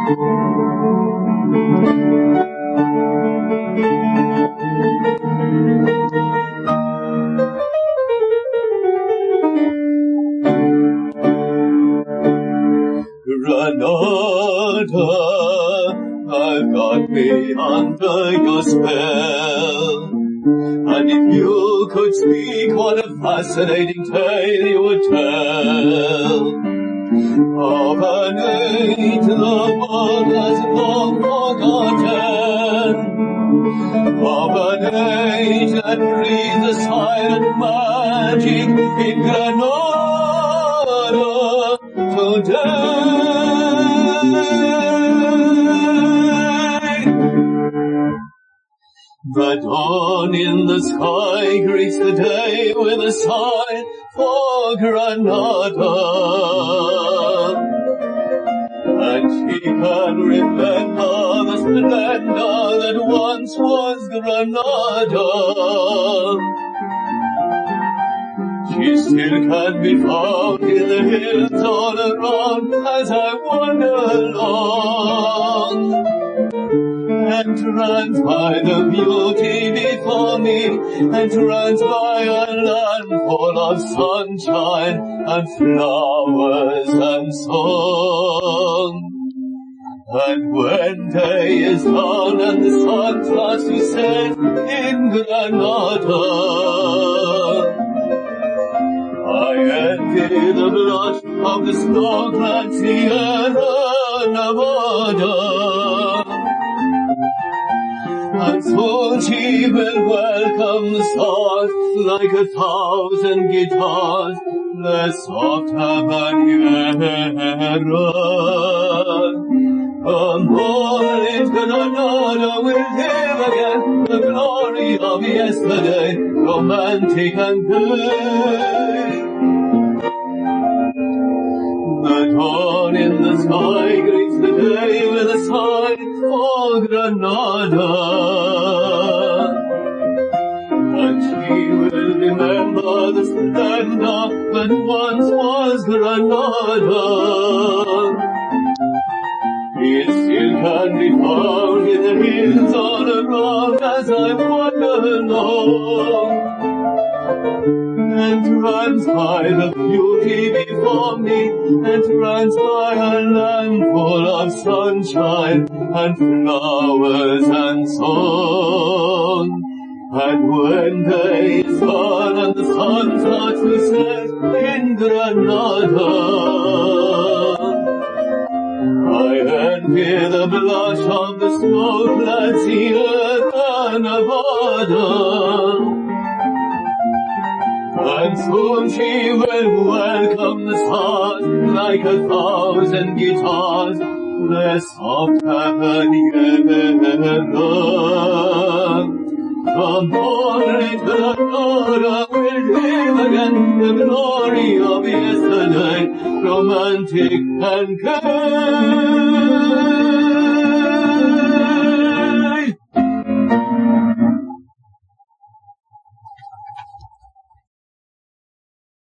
Granada, I've got me under your spell. And if you could speak, what a fascinating tale you would tell. Of an age the world has long forgotten. Of an age that breathed a silent magic in Granada today. The dawn in the sky greets the day with a sigh for Granada. And she can remember the splendor that once was Granada. She still can be found in the hills all around as I wander along. Entranced by the beauty before me, entranced by a land full of sunshine and flowers and song. And when day is done and the sun starts to set in Granada, I envy the blush of the snow-clad Sierra Nevada. And soon she will welcome the stars like 1,000 guitars, the soft habanera. The moonlit Granada will live again, the glory of yesterday, romantic and gay. The dawn in the sky greets the day with a sigh for Granada. And she will remember the splendor that once was Granada. It still can be found in the hills all around as I wander along. Entranced by the beauty before me, entranced by a land full of sunshine and flowers and song. And when day is gone and the sun starts to set in Granada, I envy the blush of the snow-clad Sierra Nevada. And soon she will welcome the stars like 1,000 guitars, the soft habanera. The moonlit Granada will live again, the glory of yesterday, romantic and gay.